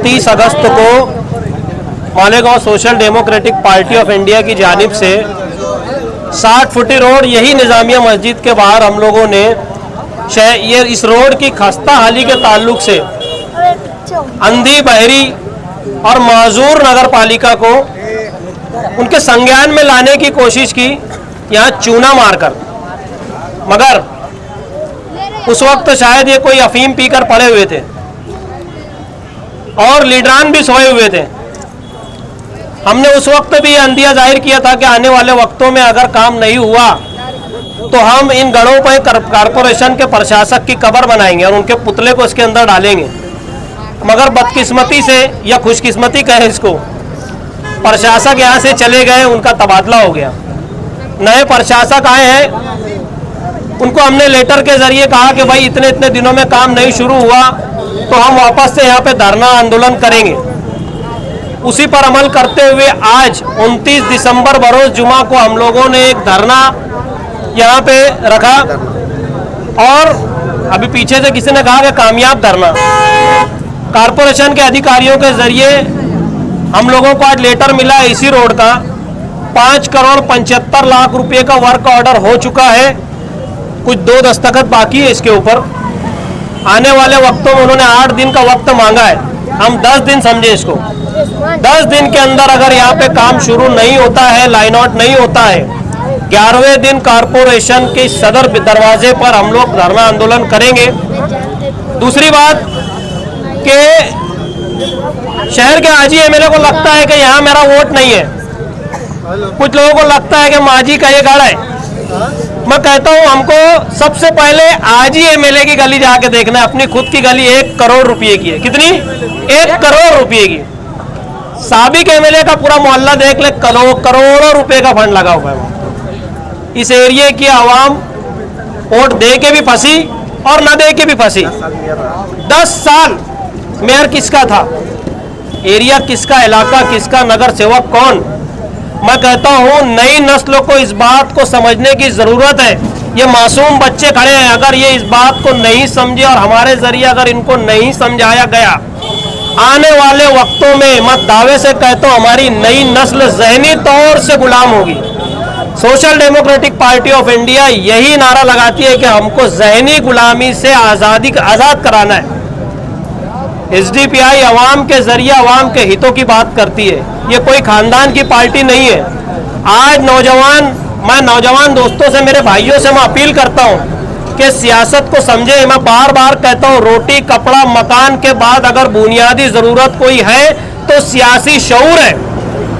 29 अगस्त को Malegaon social democratic party of India की जानिब से 60 फुटी रोड यही निज़ामिया मस्जिद के बाहर हम लोगों ने ये इस रोड की खस्ता हाली के ताल्लुक से अंधी बहरी और माजूर नगर पालिका को उनके संज्ञान में लाने की कोशिश की, यहाँ चूना मारकर। मगर उस वक्त शायद ये कोई अफीम पीकर पड़े हुए थे और लीडरान भी सोए हुए थे। हमने उस वक्त भी अंदिया जाहिर किया था कि आने वाले वक्तों में अगर काम नहीं हुआ तो हम इन गढ़ों पर कारपोरेशन के प्रशासक की कब्र बनाएंगे और उनके पुतले को इसके अंदर डालेंगे। मगर बदकिस्मती से या खुशकिस्मती कहे इसको, प्रशासक यहाँ से चले गए, उनका तबादला हो गया। नए प्रशासक आए हैं, उनको हमने लेटर के जरिए कहा कि भाई इतने इतने दिनों में काम नहीं शुरू हुआ तो हम वापस से यहाँ पे धरना आंदोलन करेंगे। उसी पर अमल करते हुए आज 29 दिसंबर बरोज जुमा को हम लोगों ने एक धरना यहाँ पे रखा और अभी पीछे से किसी ने कहा कि कामयाब धरना। कारपोरेशन के अधिकारियों के जरिए हम लोगों को आज लेटर मिला है इसी रोड का। 5 करोड़ 75 लाख रुपए का वर्क ऑर्डर हो चुका है, कुछ 2 दस्तखत बाकी है इसके ऊपर। आने वाले वक्तों में उन्होंने 8 दिन का वक्त मांगा है, हम 10 दिन समझे इसको। 10 दिन के अंदर अगर यहाँ पे काम शुरू नहीं होता है, लाइन आउट नहीं होता है, 11वें दिन कारपोरेशन के सदर दरवाजे पर हम लोग धरना आंदोलन करेंगे। दूसरी बात कि शहर के आजी एमएलए को लगता है कि यहाँ मेरा वोट नहीं है, कुछ लोगों को लगता है कि माजी का ये गढ़ है। मैं कहता हूँ हमको सबसे पहले आजी एमएलए की गली जाके देखना है। अपनी खुद की गली 1 करोड़ रुपए की है। कितनी? 1 करोड़ रुपए की। साबिक एमएलए का पूरा मोहल्ला देख ले, करोड़ों रुपए का फंड लगा हुआ है। इस एरिया की आवाम वोट दे के भी फंसी और ना दे के भी फंसी। 10 साल मेयर किसका था, एरिया किसका, इलाका किसका, नगर सेवक कौन? मैं कहता हूं नई नस्लों को इस बात को समझने की जरूरत है। ये मासूम बच्चे खड़े हैं, अगर ये इस बात को नहीं समझे और हमारे जरिए अगर इनको नहीं समझाया गया, आने वाले वक्तों में मैं दावे से कहता हूं हमारी नई नस्ल ज़हनी तौर से गुलाम होगी। Social democratic party of India यही नारा लगाती है कि हमको ज़हनी गुलामी से आज़ाद कराना है। एसडीपीआई अवाम के जरिए अवाम के हितों की बात करती है, ये कोई खानदान की पार्टी नहीं है। आज मैं नौजवान दोस्तों से, मेरे भाइयों से मैं अपील करता हूं कि सियासत को समझे। मैं बार बार कहता हूं रोटी कपड़ा मकान के बाद अगर बुनियादी ज़रूरत कोई है तो सियासी शऊर है।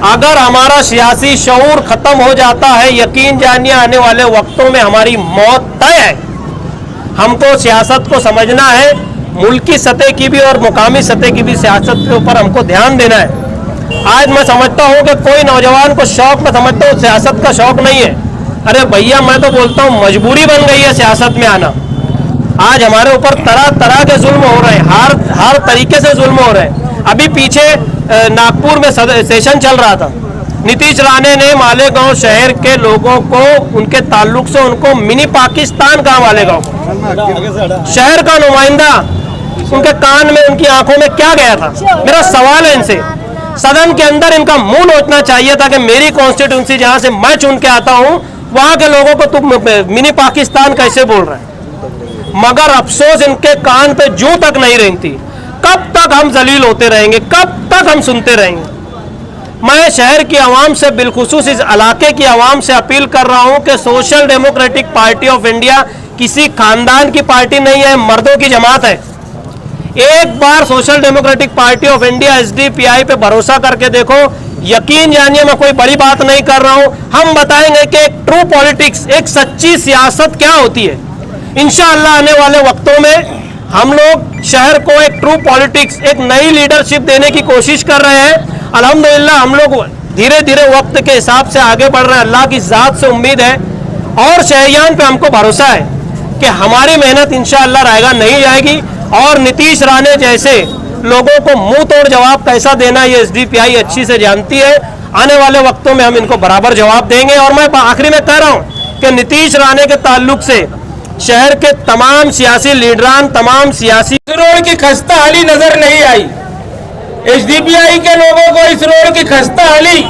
अगर हमारा सियासी शऊर ख़त्म हो जाता है, यकीन जानिए आने वाले वक्तों में हमारी मौत तय है। हमको सियासत को समझना है, मुल्की सतह की भी और मुकामी सतह की भी सियासत के ऊपर हमको ध्यान देना है। आज मैं समझता हूँ कि कोई नौजवान को शौक, मैं समझता हूँ सियासत का शौक नहीं है। अरे भैया मैं तो बोलता हूँ मजबूरी बन गई है सियासत में आना। आज हमारे ऊपर तरह तरह के जुल्म हो रहे हैं, हर तरीके से जुल्म हो रहे हैं। अभी पीछे नागपुर में सेशन चल रहा था, नीतीश राणे ने मालेगांव शहर के लोगों को उनके ताल्लुक से उनको मिनी पाकिस्तान कहा। मालेगांव शहर का नुमाइंदा उनके कान में, उनकी आंखों में क्या गया था? मेरा सवाल है इनसे, सदन के अंदर इनका मुंह नोचना चाहिए था कि मेरी कॉन्स्टिट्यूंसी जहां से मैं चुन के आता हूं वहां के लोगों को तुम मिनी पाकिस्तान कैसे बोल रहे हैं? मगर अफसोस इनके कान पे जूं तक नहीं रेंगती। कब तक हम जलील होते रहेंगे, कब तक हम सुनते रहेंगे? मैं शहर की आवाम से, बिलखुसूस इस इलाके की आवाम से अपील कर रहा हूं कि social democratic party of India किसी खानदान की पार्टी नहीं है, मर्दों की जमात है। एक बार social democratic party of India SDPI पे भरोसा करके देखो, यकीन जानिए मैं कोई बड़ी बात नहीं कर रहा हूं। हम बताएंगे कि एक ट्रू पॉलिटिक्स, एक सच्ची सियासत क्या होती है। इंशाअल्लाह आने वाले वक्तों में हम लोग शहर को एक ट्रू पॉलिटिक्स, एक नई लीडरशिप देने की कोशिश कर रहे हैं। अल्हम्दुलिल्लाह हम लोग धीरे धीरे वक्त के हिसाब से आगे बढ़ रहे हैं। अल्लाह की ज़ात से उम्मीद है और शहरियान पे हमको भरोसा है कि हमारी मेहनत इंशाअल्लाह रायगा नहीं जाएगी और नीतीश राणे जैसे लोगों को मुंह तोड़ जवाब कैसा देना ये एसडीपीआई अच्छी से जानती है। आने वाले वक्तों में हम इनको बराबर जवाब देंगे। और मैं आखिरी में कह रहा हूं कि नीतीश राणे के ताल्लुक से शहर के तमाम सियासी लीडरान, तमाम सियासी रोड की खस्ता हाली नजर नहीं आई। एसडीपीआई के लोगों को इस रोड की खस्ता हाली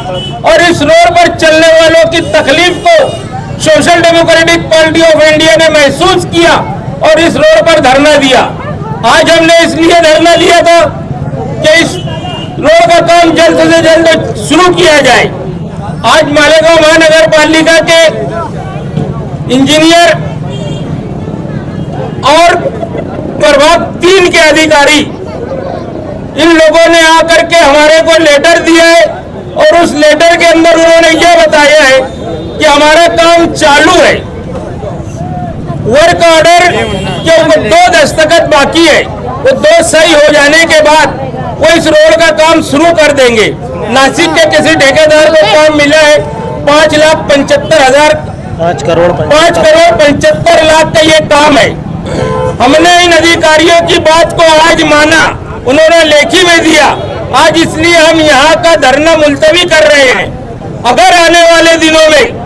और इस रोड पर चलने वालों की तकलीफ को social democratic party of India ने महसूस किया और इस रोड पर धरना दिया। आज हमने इसलिए धरना दिया था कि इस रोड का काम जल्द से जल्द शुरू किया जाए। आज मालेगांव महानगर पालिका के इंजीनियर और प्रभाग 3 के अधिकारी इन लोगों ने आकर के हमारे को लेटर दिया है और उस लेटर के अंदर उन्होंने यह बताया है कि हमारा काम चालू है। वर्क ऑर्डर के ऊपर 2 दस्तखत बाकी है, वो 2 सही हो जाने के बाद वो इस रोड का काम शुरू कर देंगे। नासिक के किसी ठेकेदार को काम मिला है 5,75,000 5 करोड़ 75 लाख का ये काम है। हमने इन अधिकारियों की बात को आज माना, उन्होंने लेखी में दिया। आज इसलिए हम यहाँ का धरना मुलतवी कर रहे हैं। अगर आने वाले दिनों में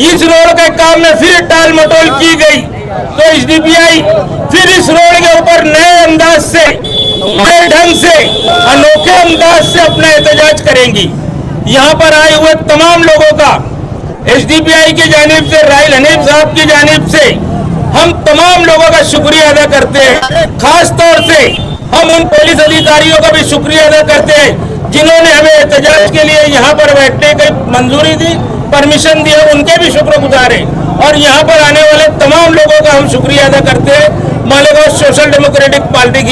इस रोड के काम में फिर टाल मटोल की गई तो एसडीपीआई फिर इस रोड के ऊपर नए अंदाज से, नए ढंग से, अनोखे अंदाज से अपना एहतजाज करेंगी। यहाँ पर आए हुए तमाम लोगों का एसडीपीआई की जानिब से, राहिल हनीफ साहब की जानिब से हम तमाम लोगों का शुक्रिया अदा करते हैं। खास तौर से हम उन पुलिस अधिकारियों का भी शुक्रिया अदा करते हैं जिन्होंने हमें एहतजाज के लिए यहाँ पर बैठने की मंजूरी दी, परमिशन दी, उनके भी शुक्रगुजार हैं। और यहाँ पर आने वाले तमाम लोगों का हम शुक्रिया अदा करते हैं। मालेगांव सोशल डेमोक्रेटिक पार्टी की